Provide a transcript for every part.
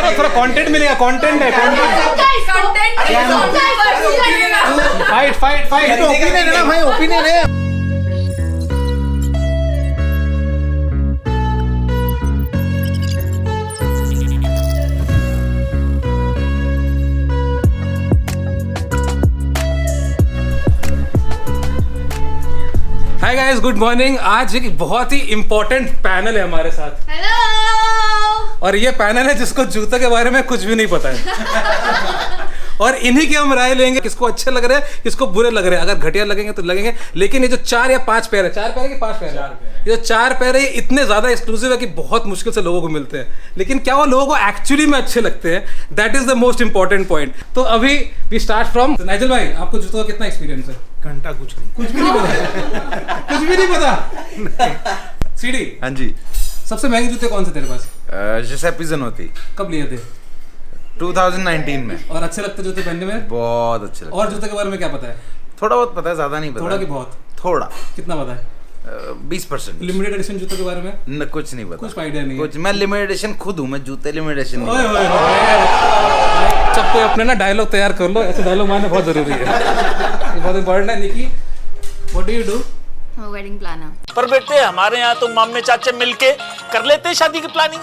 करो, थोड़ा कंटेंट मिलेगा, कंटेंट है, फाइट फाइट फाइट, ओपिनियन है ना भाई, ओपिनियन है। Hi guys, good morning. आज एक बहुत ही इंपॉर्टेंट पैनल है हमारे साथ। हेलो। और ये पैनल है जिसको जूते के बारे में कुछ भी नहीं पता है और इन्हीं की हम राय लेंगे, किसको अच्छे लग रहे हैं, किसको बुरे लग रहे हैं। अगर घटिया लगेंगे तो लगेंगे, लेकिन ये जो 4 या 5 पैर है, 4 पैर है कि 5 पैर है, ये जो 4 पैर है, ये इतने ज्यादा एक्सक्लूसिव है कि बहुत मुश्किल से लोगों को मिलते हैं। लेकिन क्या वो लोगों को एक्चुअली में अच्छे लगते हैं, that is the most important point. तो अभी वी स्टार्ट फ्रॉम नाइजल भाई, आपको जूतों का कितना एक्सपीरियंस है? घंटा कुछ नहीं, कुछ भी नहीं पता कुछ भी नहीं पता। सीडी, हाँ जी। सबसे महंगे जूते कौन से तेरे पास? जिसेपी ज़नोती। कब लिए थे? 2019 में। और अच्छे लगते जूते पहनने में? बहुत अच्छे लगते। और जूते के बारे में क्या पता है? थोड़ा बहुत पता है, ज्यादा नहीं पता। थोड़ा कि बहुत? थोड़ा। कितना पता है? 20%। लिमिटेड एडिशन जूतों के बारे में न, कुछ नहीं पता। कुछ आइडिया नहीं कुछ, मैं लिमिटेड एडिशन खुद हूँ, मैं जूते लिमिटेड एडिशन नहीं। ओए ओए ओए, सब कोई अपने ना डायलॉग तैयार कर लो, ऐसे डायलॉग मारना बहुत जरूरी है, ये बहुत इंपॉर्टेंट है। Nikki, what do you do? Wedding planner. पर बेटे हमारे यहाँ तो मामे चाचे मिलके कर लेते हैं शादी की प्लानिंग।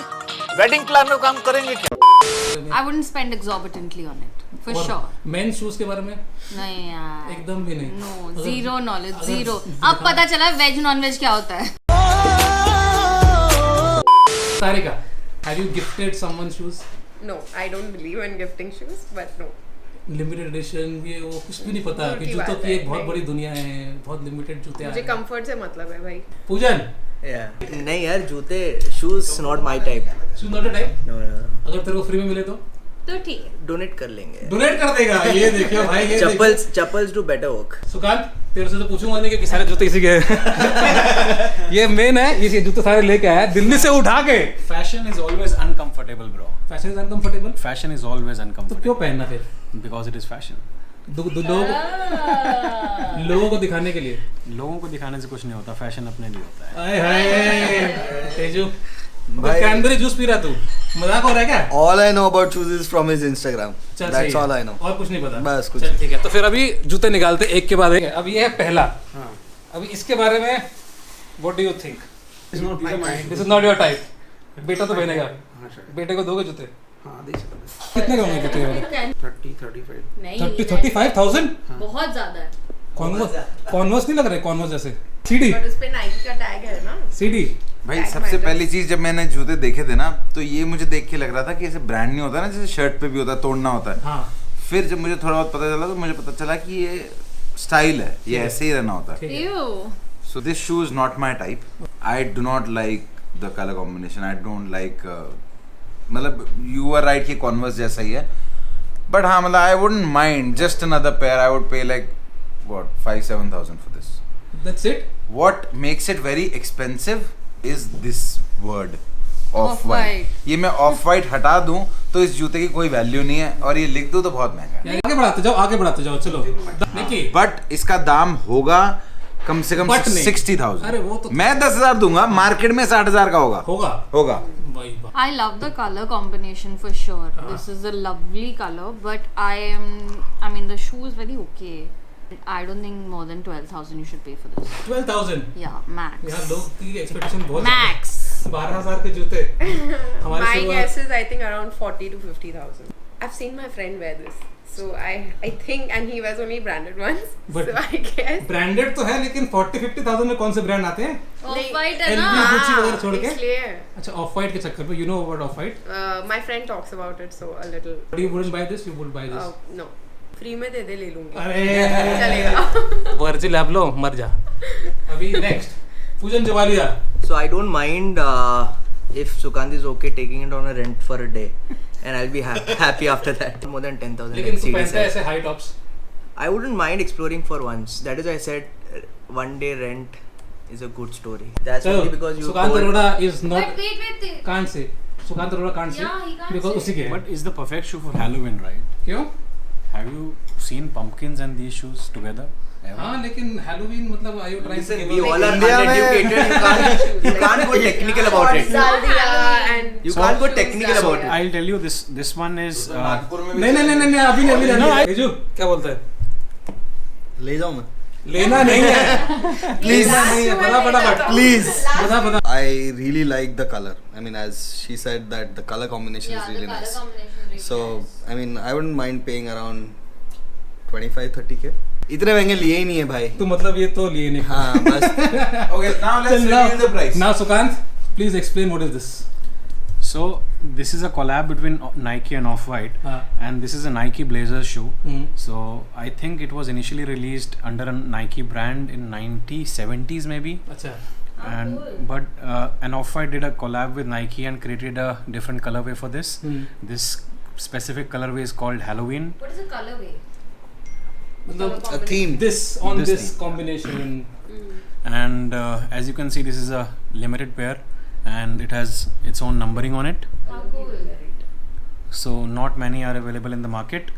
वेडिंग प्लानर काम करेंगे क्या? I wouldn't spend exorbitantly on it, for sure. Main shoes के बारे में? नहीं यार, एकदम भी नहीं। No, zero knowledge, zero. अब पता चला वेज नॉन वेज क्या होता है। Sarika, have you gifted someone shoes? No, I don't believe in gifting shoes, but no. Limited edition, ये वो कुछ भी नहीं पता कि की जूतों बात की है, एक बहुत नहीं। बड़ी दुनिया है, बहुत लिमिटेड जूते आ मुझे रहे हैं। कंफर्ट से मतलब है भाई। पूजन, नहीं यार, जूते shoes not my type. Shoes not a type. No no, अगर तेरे को फ्री में मिले तो तो ठीक है। डोनेट कर लेंगे। डोनेट कर देगा। ये देखियो भाई, ये chappals do better work. Sukant, तेरे से तो पूछूंगा नहीं कि सारे जूते इसी के हैं। ये मेन है, ये जूते सारे लेके आया दिल्ली से उठा के। Fashion is always uncomfortable, bro. Fashion is uncomfortable. Fashion is always तो uncomfortable. क्यों पहनना फिर? Because it is fashion. लोगों को दिखाने के लिए। लोगों को दिखाने से कुछ नहीं होता, फैशन अपने लिए होता है। आए हाय तेजू, क्रैनबेरी जूस पी रहा तू, मजाक हो रहा है क्या? All I know about shoes is from his Instagram. चल सही That's है। all I know. और कुछ नहीं पता? बस कुछ। चल ठीक है, तो फिर अभी जूते निकालते एक के बाद एक। अब ये है पहला। अभी इसके बारे में what do you think? This is not your type. बेटा तो पहनेगा, बेटे को दोगे जूते? कितने का होंगे जूते ये वाले? 35,000? बहुत ज्यादा है। कॉन्वर्स नहीं लग रहे? कॉन्वर्स जैसे। सीडी, बट उस पे नाइकी का टैग है ना। सीडी भाई Tag सबसे matters. पहली चीज, जब मैंने जूते देखे थे ना, तो ये मुझे देख के लग रहा था कि ऐसे ब्रांड नहीं होता ना, जैसे शर्ट पे भी होता है, तोड़ना होता है। हाँ फिर जब मुझे थोड़ा बहुत पता चला, तो मुझे पता चला कि ये स्टाइल है, ये ऐसे ही रहना होता है। ठीक है। Ew. So this shoe is not my type. I do not like the color combination. I don't like. मतलब you are right कि Converse जैसा ही है. But हाँ, मतलब I wouldn't mind just another pair. I would pay like what 5,000-7,000 for this. That's it? What makes it very expensive is this word off-white. Off-white. ये मैं off-white हटा दूँ तो इस जूते की कोई वैल्यू नहीं है, और ये लिख दूँ तो बहुत महंगा है. यार आगे बढ़ाते जाओ, आगे बढ़ाते जाओ, चलो। निकी, बट इसका दाम होगा कम से कम But नहीं। 60,000. अरे वो तो मैं 10,000 दूंगा, मार्केट में 60,000 का होगा. होगा। भाई बा- I love the color combination for sure. This is a lovely color, but I mean the shoe is very okay. I don't think more than 12,000 you should pay for this. 12,000? Yeah, max. यार लोग की expectation बहुत Max. 12,000 के जूते हमारे My शुरुआत- guess is I think around 40 to 50,000. I've seen my friend wear this, so I think, and he wears only branded ones. But- so I guess. Branded तो है, लेकिन 40-50,000 में कौन से ब्रांड आते हैं? Off-white है LV ना? Gucci वगैरह छोड़ के? इसलिए अच्छा, ऑफ वाइट के चक्कर पे, you know about off white? my friend talks about it, so a little. But you wouldn't buy this, you would buy this. No, free में दे दे, ले लूंगी. अरे चलेगा. वर्जी लैब लो, मर जा। अभी नेक्स्ट पूजन जवालिया। So I don't mind if Sukant is okay taking it on a rent for a day, and I'll be happy after that. More than 10,000. लेकिन like तू CD पहनता है said. ऐसे high tops? I wouldn't mind exploring for once. That is why I said one day rent is a good story. That's only because you Sukant told- Arora is But not wait. can't say. Sukant Arora can't say Yeah, he can't because say. उसी के है। But is the perfect shoe for Halloween, right? क्यों? Have you seen pumpkins and these shoes together? हाँ लेकिन Halloween मतलब are you trying to Listen, give we away- all are India में- uneducated. You can't go technical about it. and You can't go technical about it. I'll tell you this one is Nagpur में भी नहीं अभी नहीं रिजू क्या बोलता है ले जाऊँ मैं? लेना नहीं है Please. लेना नहीं है फटाफट Please. बता I really like the color. I mean, as she said that the color combination is really nice. So, I mean, I wouldn't mind paying around 25-30K. इतने महंगे लिए ही नहीं है भाई. तो मतलब ये तो लिए नहीं हाँ बस. Okay, now let's reveal the price. Now Sukant, please explain what is this. so this is a collab between Nike and Off-White, and this is a Nike Blazers shoe. So I think it was initially released under a Nike brand in 1970s maybe. अच्छा And but an Off-White did a collab with Nike and created a different colorway for this. This specific colorway is called Halloween. What is the colorway? मतलब A theme. this on This this thing. combination And as you can see, this is a limited pair, and it has its own numbering on it. How cool. So not many are available in the market.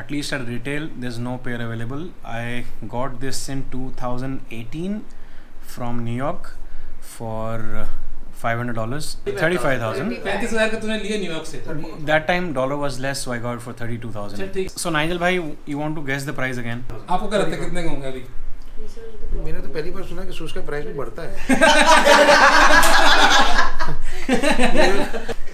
At least at retail, there's no pair available. I got this in 2018 from New York for $500, 35,000. 35,000 का तूने लिए New York से That time dollar was less, so I got it for चल 32,000. ठीक So Nigel bhai, you want to guess the price again? आपको क्या लगता है कितने का होंगे अभी मैंने तो पहली बार सुना कि शूज का प्राइस भी बढ़ता है.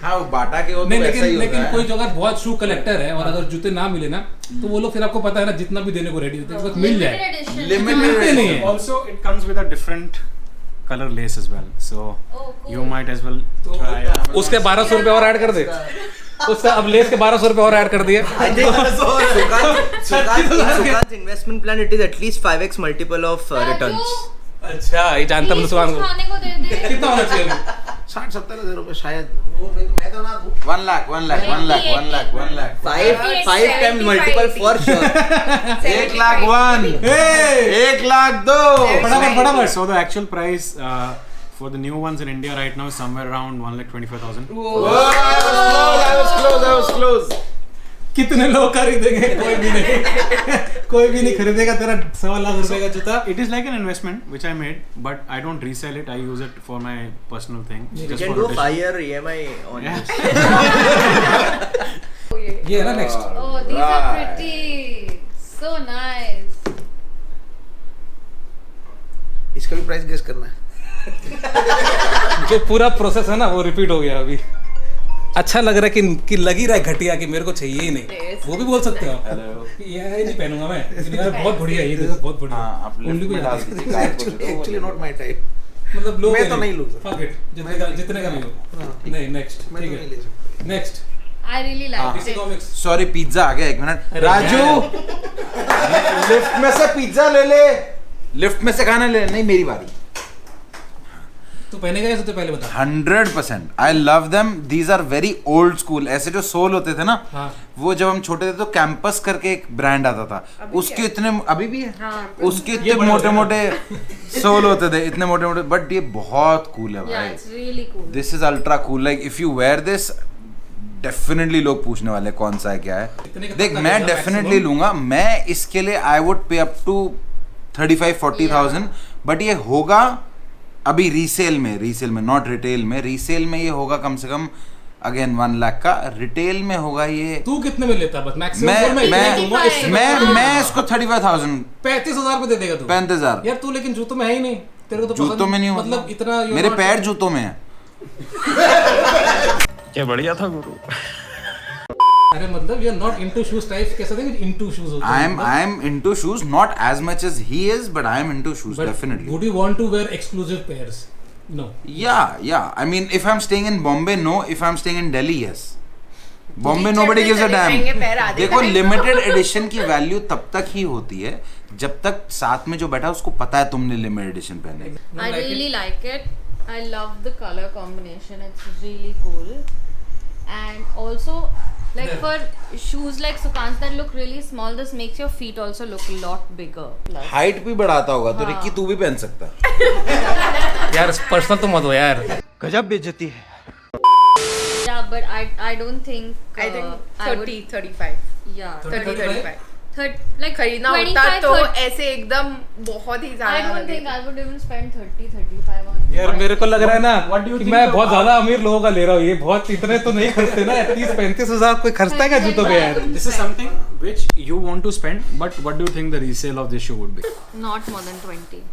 हाँ वो बाटा के हो तो नहीं ऐसा ही लेकिन होता है. कोई जो अगर बहुत शू कलेक्टर है और अगर जूते ना मिले ना तो वो लोग फिर आपको पता है ना जितना भी देने को रेडी होते हैं बस मिल जाए Limited edition. Limited मिलते नहीं है Also, it comes with a different color lace as well. So Oh, cool. you might as well तो try. उसके 1200 रुपए और ऐड कर दे उसका अब लेस के 1200 रुपए और ऐड कर दिए I think Sukant's investment plan, it is at least 5x multiple of returns. अच्छा ये जानता हूँ सुभान को खाने को दे दे. कितना होना चाहिए अभी 60-70 रुपए शायद. मैं तो ना दूँ. 1 lakh. 5 times multiple for sure. 1 lakh 1. 1 lakh 2. फटाफट So the actual price for the new ones in India right now is somewhere around 1,25,000. I was close. कितने लोग खरीदेंगे कोई भी नहीं खरीदेगा तेरा 1.25 लाख रुपए का जूता It is like an investment which I made, but I don't resell it. I use it for my personal thing. You just can for do rotation. 5-year EMI on Yeah. this. ये है ना next Oh, these are pretty. So nice. इसका भी price guess करना है. जो पूरा process है ना वो रिपीट हो गया अभी अच्छा लग रहा है कि लग ही रहा है घटिया कि मेरे को चाहिए ही नहीं Yes. वो भी बोल सकते हो आप ये नहीं पहनूंगा मैं लेकिन यार बहुत बढ़िया है ये देखो बहुत बढ़िया हाँ आप उंगली लिफ्ट को में डाल जाती है। दीजिए गाइड को दे दो. Actually not my type. मतलब लोग मैं तो नहीं लूँ सर. Fuck it, जितने का भी हो नहीं नेक्स्ट मैं तो ठीक नहीं ले है सकता. नेक्स्ट I really liked इसी it. कॉमिक्स सॉरी पिज्जा आ गया 1 मिनट. अरे राजू लिफ्ट में से पिज्जा ले ले. लिफ्ट में से खाना ले. नहीं मेरी बारी. तू पहनेगा या तो पहले बता 100%. I love them. These are very old school. ऐसे जो सोल होते थे ना हाँ वो जब हम छोटे थे तो कैंपस करके एक ब्रांड आता था उसके इतने अभी भी है उसके इतने मोटे मोटे सोल होते थे इतने मोटे मोटे बट ये बहुत कूल है Yeah, भाई. it's really cool. This is ultra cool. Like if you wear this definitely लोग पूछने वाले कौन सा है क्या है. इतने का देख तक मैं लगेगा डेफिनेटली maximum? लूंगा. मैं इसके लिए आई वुड पे अप टू 35-40,000 बट ये होगा अभी रीसेल में नॉट रिटेल में. रीसेल में ये होगा कम से कम अगेन 1 लाख का. रिटेल में होगा ये. तू कितने में लेता बस मैक्सिमम मैं इसको 35,000 35,000 पे दे देगा तू 35,000 यार तू लेकिन जूतों में है ही नहीं तेरे को तो जूतों पसंद- में नहीं मतलब इतना you're मेरे not- पैर जूतों में है. क्या बढ़िया था गुरु. अरे मतलब you're not into shoes type कैसे देंगे into shoes होते हैं I am into shoes not as much as he is but I am into shoes But definitely. would you want to wear exclusive pairs? No. Yeah. I mean, if I'm staying in Bombay, no. If I'm staying in Delhi, yes. Bombay, nobody gives a damn. देखो limited edition की value तब तक ही होती है जब तक साथ में जो बैठा है उसको पता है तुमने लिमिटेड एडिशन पहने. I really like it. I love the color combination. It's really cool. And also, like for shoes like Sukant's that look really small, this makes your feet also look a lot bigger. Plus. Height भी बढ़ाता होगा तो हाँ. Ricky तू भी पहन सकता है. यार पर्सनल तो मत हो यार गजब बेइज्जती है. Yeah, but I don't think. I think I would- 30, 35. Yeah. 30, 35. like खरीदना होता 25, तो 30. ऐसे एकदम बहुत ही I ज्यादा don't लगे। think I would even spend 30-35 on यार मेरे को लग रहा है ना What do you कि think मैं of- बहुत ज्यादा अमीर लोगों का ले रहा हूँ, ये बहुत इतने तो नहीं खर्चते ना, 30-35 हजार कोई खर्चता है क्या जूतों पे यार? This is something which you want to spend, but what do you think the resale of this shoe would be? not more than 20.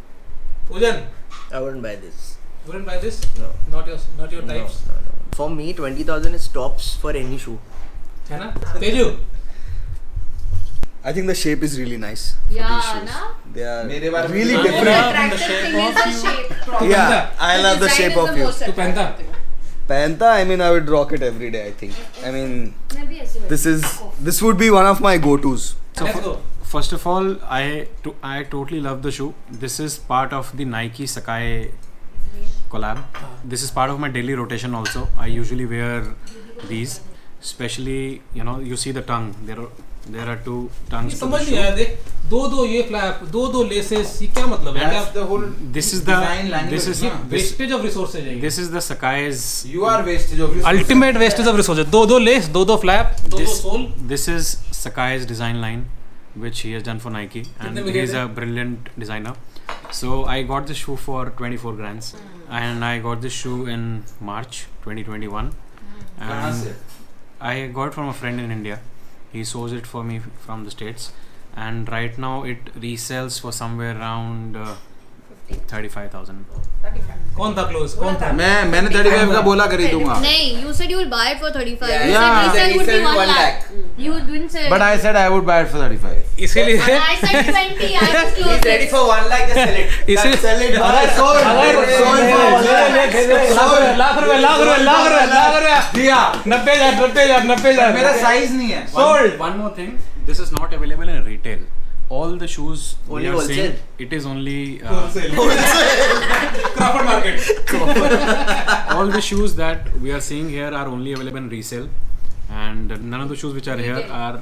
Ujan, I wouldn't buy this. wouldn't buy this? No. Not your No, types. no, no. For me, 20,000 is tops for any shoe. है ना? Tezu? I think the shape is really nice. Yeah, these shoes. na? They are मेरे बारे में really तो- different. Attractive thing is the shape. probably. Yeah, I love the shape of you. तू पहनता? Panta, I mean, I would rock it every day. I think. I mean, मैं भी ऐसे this would be one of my go-tos. Let's go. First of all, I totally love the shoe. This is part of the Nike Sakai collab. This is part of my daily rotation also. I usually wear these, especially you see the tongue. There are two tongues to the समझ नहीं shoe. आया, देख दो ये flap, दो laces, ये क्या मतलब है? That's the whole This is the design language, this is ना? वेस्टेज ऑफ रिसोर्सेज है। this is the Sakai's. You are wastage of resources. Ultimate wastage of resources, दो लेस, दो फ्लैप, दो This, sole. this is Sakai's design line, which he has done for Nike, and कितने में he is गए a brilliant designer. So I got this shoe for 24 grands, and I got this shoe in March 2021, कहाँ and से? I got it from a friend in India. He sourced it for me from the States, and right now it resells for somewhere around 35,000. कौन था close? कौन था? मैंने 35 का बोला कर ही दूंगा. नहीं, you said you will buy it for 35. Yeah. You Yeah. said resale would be Resale 1 lakh. lakh. You didn't say. But I said I would buy it for 35. इसीलिए I said 20. I was close. He's ready for 1 lakh. Just sell it. इसी Sell it. Lakh रुपए दिया. 90,000 मेरा size नहीं है. One more thing, this is not available in retail. All the shoes we Only are wholesale? seeing, it is only Crawford Market. all the shoes that we are seeing here are only available in resale, and none of the shoes which are here are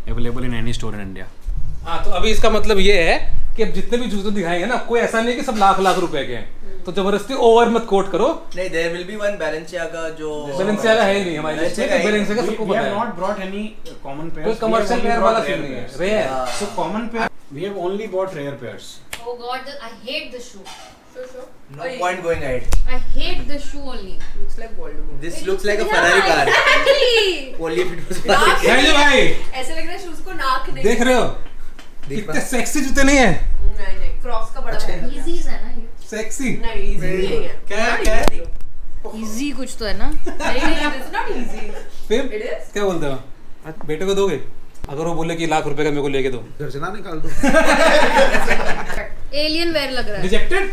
available in any store in India. हाँ, तो अभी इसका मतलब ये है कि अब जितने भी जूते दिखाएंगे ना, कोई ऐसा नहीं कि सब लाख रुपए के हैं, तो जबरदस्ती ओवर मत कोट करो। नहीं, there will be one Balenciaga जो Balenciaga है ही नहीं हमारे लिस्ट में, Balenciaga Balenciaga सबको We पता have है। not brought any common pairs. कोई We have commercial only pair brought वाला rare सीन नहीं है, pairs. Rare. So common pair, we have only bought rare pairs. Oh God, I hate the shoe. Sure. no point going ahead. I hate the shoe only. Looks like Voldemort. This It looks like a yeah, Ferrari car. Exactly. Only if it was. Sanjay भाई, ऐसे लग रहा है shoes को नाक नहीं। देख रहे हो कितने सेक्सी जूते नहीं है? नहीं, क्रॉक्स का बड़ा है। Easy है ना ये? सेक्सी नहीं, easy नहीं है। क्या Easy कुछ तो है ना? नहीं, it's not easy. फिर It is. क्या बोलते हो? बेटे को दोगे? अगर वो बोले कि लाख रुपए का मेरे को लेके दो, घर से ना निकाल दो. Alien wear लग रहा है. Rejected?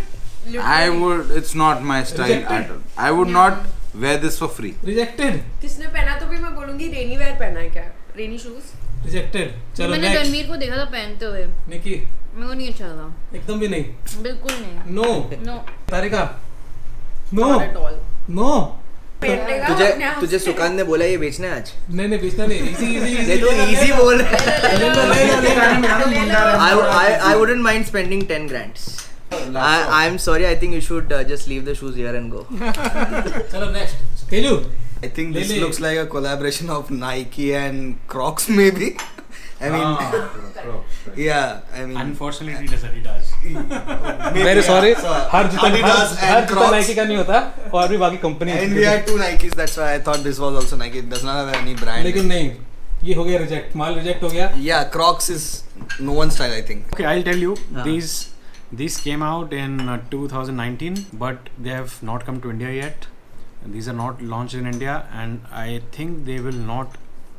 I would. It's not my style Rejected? at all. I would not wear this for free. Rejected? किसने पहना तो भी मैं बोलूंगी रेनी वेयर पहना है क्या? रेनी शूज? रिजेक्टेड. चलो मैंने नेक्स्ट. रणवीर को देखा था पहनते हुए, निकी, मेरे को नहीं अच्छा लगा, एकदम भी नहीं. बिल्कुल नहीं. No. No. Tarika, no Not at all. No. पहनेगा अपने तुझे आप तुझे से। सुकांत ने बोला ये बेचना है आज. नहीं बेचना नहीं. इजी नहीं तो easy बोल. I wouldn't mind spending 10 grands. I'm sorry. I think you should just leave the shoes here and go. चलो next. Teju, I think this Lily. looks like a collaboration of Nike and Crocs, maybe. I mean, yeah. I mean, Unfortunately, it is Adidas. Very sorry. So, हर जूता Adidas and हर जूता Crocs. Nike का नहीं होता, और भी बाकी company and we had two Nikes. That's why I thought this was also Nike. It does not have any brand. लेकिन नहीं, ये हो गया रिजेक्ट, माल रिजेक्ट हो गया. Yeah, Crocs is no one's style. I think. Okay, I'll tell you. These came out in 2019, but they have not come to India yet. These are not launched in India, and I think they will not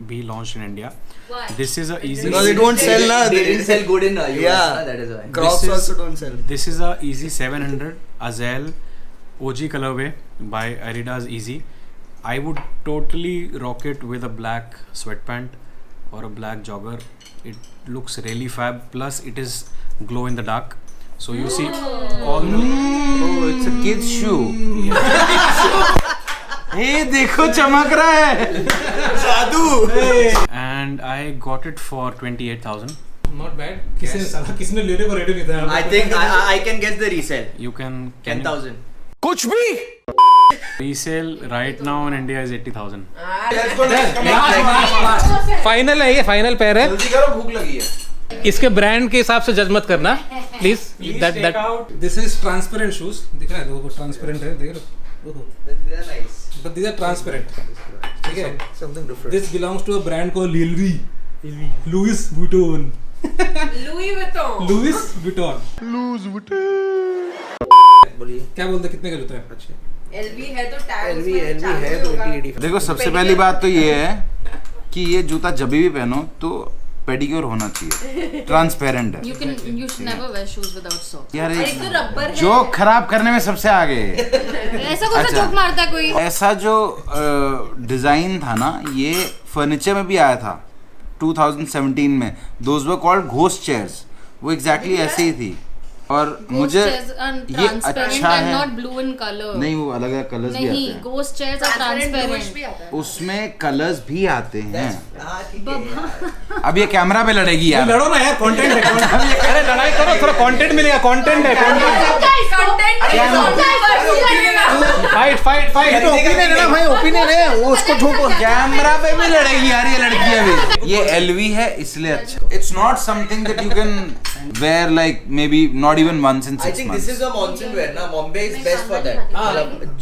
be launched in India. Why? This is a easy. Because it won't sell now. They didn't sell good in US. Yeah. Na, that is why. Crocs This is- also don't sell. This is a Easy 700 Azelle OG colorway by Adidas Easy. I would totally rock it with a black sweatpant or a black jogger. It looks really fab. Plus, it is glow in the dark. So you see all the. Oh, it's a kid's shoe. Hey, देखो चमक रहा है. Jadoo. And I got it for 28,000. Not bad. किसने लेने को ready नहीं था? I think I can guess the resale. You can 10,000. कुछ भी. resale right now in India is 80,000. Let's go next. Final है ये, फाइनल पैर है. जल्दी करो, भूख लगी है. इसके ब्रांड के हिसाब से जज मत करना please. That this is transparent shoes. दिख रहा है देखो, ट्रांसपेरेंट है, देख रहे हो. But these are transparent. ठीक है, something different. This belongs to a brand called Louis Vuitton. Louis Vuitton. बोलिए. क्या बोलते, कितने का जूता है? अच्छा, LV है तो टैग एलवी है तो 80 देखो सबसे पहली बात तो ये है कि ये जूता जब भी पहनो तो पेडिक्योर होना चाहिए, ट्रांसपेरेंट है. You should never wear shoes without socks. यार एक तो रबर है. जो खराब करने में सबसे आगे है. ऐसा कौन सा अच्छा. जोक मारता है कोई? ऐसा जो डिजाइन था ना, ये फर्नीचर में भी आया था 2017 में. Those were called ghost chairs. वो एग्जैक्टली ऐसे ही थी. और मुझे ये अच्छा है. Not blue in colour. नहीं, वो अलग अलग कलर्स भी आते नहीं, हैं. Ghost chairs are transparent. उसमें कलर्स भी आते हैं. अब ये कैमरा पे लड़ेगी यार. लड़ो ना यार, कंटेंट है. अरे लड़ाई करो, थोड़ा कंटेंट मिलेगा. कंटेंट है, फाइट फाइट फाइट. ओपिनियन है ना भाई, ओपिनियन है, वो उसको ठोको. कैमरा पे भी लड़ेगी यार ये लड़की. अभी ये LV है इसलिए अच्छा. It's not something that you can wear like maybe not even once in 6 I think months. this is a monsoon wear ना. Bombay is best for that.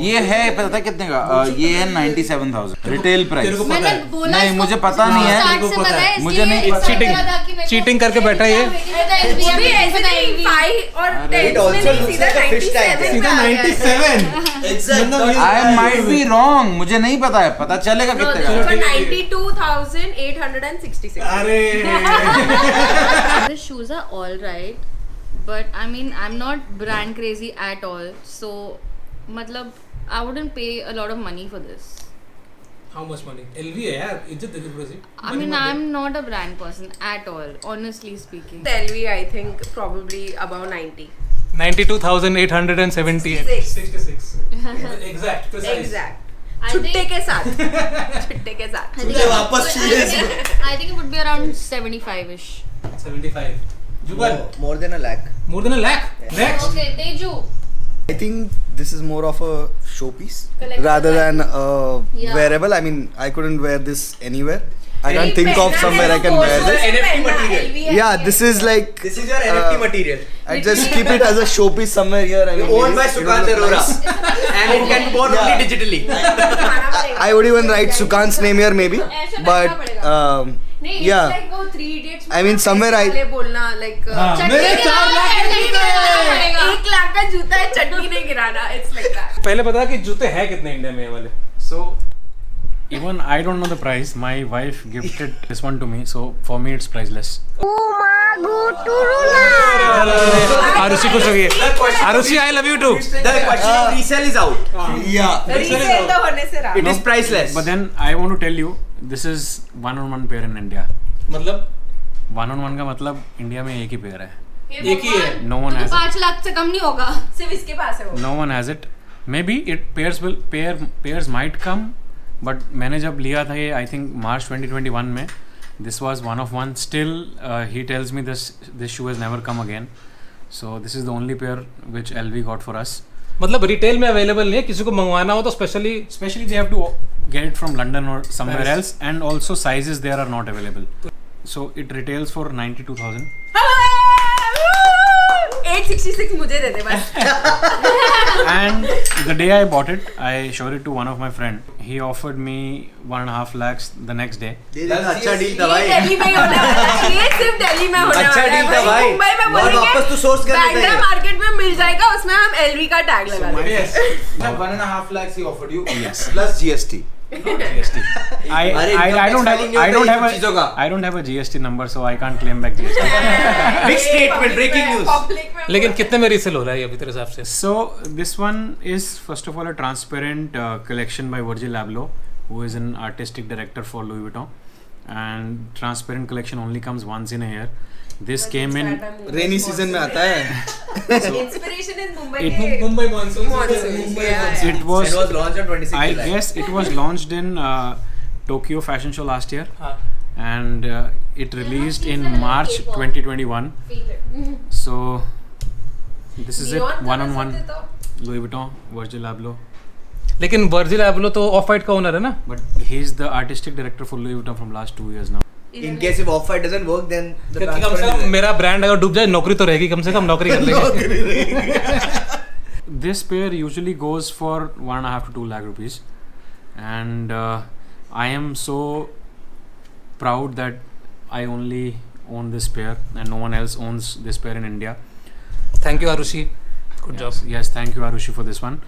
ये है, पता है कितने का? ये है 97,000 रिटेल प्राइस. मैंने बोला नहीं, इसको मुझे पता नहीं है. start से पता है, मुझे नहीं. इसलिए चीटिंग लगा कि मेरे को- चीटिंग करके बैठा है ये. वो भी ऐसे नहीं 5 और 10 It also में नहीं, looks सीधा like a fish tank. 97 सीधा में आ गया है. 97. Exactly. I might be wrong. मुझे नहीं पता है. पता चलेगा No, कितने this का. is for 92,866. अरे The shoes are all right, but I mean I'm not brand crazy at all. So, matlab I wouldn't pay a lot of money for this. How much money? LV है यार, इज्जत दे दे पूरी. I mean I'm not a brand person at all, honestly speaking. LV I think probably above 90. 92,870. 66. Exact, precise. Exact. I छुट्टे think- के साथ. छुट्टे के साथ. I think- वापस चाहिए इसमें. I think it would be around 75ish. 75. Jugal, More than a lakh. more than a lakh. Next. Okay, Teju. I think this is more of a showpiece Collector's rather than Yeah. wearable. I mean, I couldn't wear this anywhere. I can't नहीं, think of पहना somewhere है I can तो wear वो this. NFT पहना, material. LV है. Yeah, this is like This is your NFT material. I just keep it as a showpiece somewhere here. I mean, Owned by maybe it Sukant will look Arora. nice. And it can be bought only Yeah. digitally. खाना पड़ेगा. I would even write Sukant's name here maybe, ऐसा but करना पड़ेगा. नहीं, it's yeah. like वो 3 Idiots में I mean, somewhere I- वाले बोलना like हाँ, चटनी मेरे गिराना, 4 लाख का चटनी जूता है. गिराना पड़ेगा. 1 लाख का जूता है, चटनी नहीं गिराना. It's like that. पहले बता कि जूते हैं कितने इंडिया में ये वाले. So, even I don't know the price. My wife gifted this one to me, so for me it's priceless. Arushi खुश हो गई. Arushi I love you too. The question of resale is out. Yeah. Resale तो होने से रहा. It is priceless. But then I want to tell you, this is one-on-one pair in India. मतलब 1-on-1 का मतलब इंडिया में एक ही पेयर है. एक ही है. No one तो has it. 5 लाख से कम नहीं होगा. सिर्फ इसके पास है वो. No one has it. Maybe it pairs might come, but मैंने जब लिया था ये I think March 2021 में, this was one of one. Still he tells me this shoe has never come again. So this is the only pair which LV got for us. मतलब retail में available नहीं है, किसी को मंगवाना हो तो specially Especially they have to get it from London or somewhere else, and also sizes there are not available. So it retails for 92,000. 866 मुझे दे दे बस. And the day I bought it, I showed it to one of my friend. He offered me 1.5 lakhs the next day. अच्छा deal था ये भाई. दिल्ली में ही होने वाला है. ये सिर्फ दिल्ली में होने अच्छा वाला है. deal था भाई. मुंबई में और बोलेंगे वापस तू source कर लेते बांद्रा हैं. मार्केट में मिल जाएगा, उसमें हम LV का टैग लगा देंगे. yes. 1.5 lakhs he offered you. Yes. Plus GST. I don't have a GST number, so I can't claim back GST. Big statement, breaking news. Public में लेकिन कितने में रीसेल हो रहा है ये अभी तेरे हिसाब से? So this one is first of all a transparent collection by Virgil Abloh, who is an artistic director for Louis Vuitton, and transparent collection only comes once in a year. This came in. Rainy season में आता है. Inspiration is Mumbai It- के Mumbai monsoon. monsoons. Yeah. It was. It was launched on 26 I July. guess it was launched in Tokyo Fashion Show last year, हाँ. and it released in March 2021. So this is Neon it. colours One-on-one. होते तो Louis Vuitton, Virgil Abloh. लेकिन Virgil एबलो तो of white का owner है ना. But he's the artistic director for Louis Vuitton from last 2 years now. In case if Off-White doesn't work, then the कम से transparent come is मेरा brand अगर डूब जाए नौकरी तो रहेगी, कम से कम नौकरी कर लेंगे. This pair usually goes for 1.5 to 2 lakh rupees, and I am so proud that I only own this pair and no one else owns this pair in India. Thank you Arushi, good job. Yes, thank you Arushi for this one.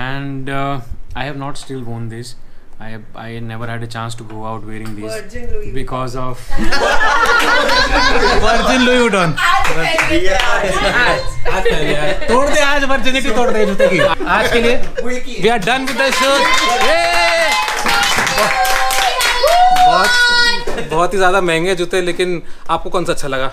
And I have not still worn these. I never had a chance to go out wearing these Virgin Louis because of Virgin Louis Vuitton. आज पहले यार तोड़ दे, आज virginity तोड़ दे जूते की. आज के लिए we are done with the show. बहुत ही ज़्यादा महंगे जूते, लेकिन आपको कौन सा अच्छा लगा?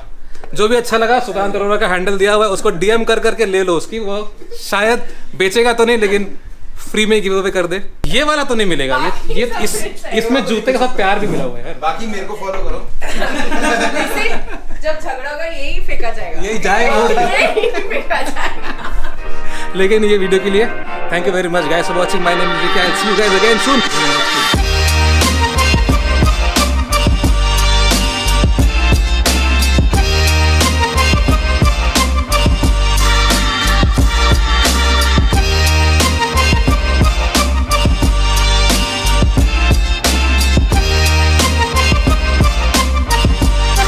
जो भी अच्छा लगा, सुकांत अरोरा का हैंडल दिया हुआ है, उसको डीएम कर करके ले लो उसकी. वो शायद बेचेगा तो नहीं, लेकिन फ्री में गिव अवे कर दे. ये वाला तो नहीं मिलेगा. ये इसमें जूते के साथ प्यार भी मिला हुआ है. बाकी मेरे को फॉलो करो. जब झगड़ा होगा यही फेंका जाएगा, यही जाएगा. फेंका जाएगा. लेकिन ये वीडियो के लिए thank you very much guys for watching. My name is Vicky. I will see you guys again soon.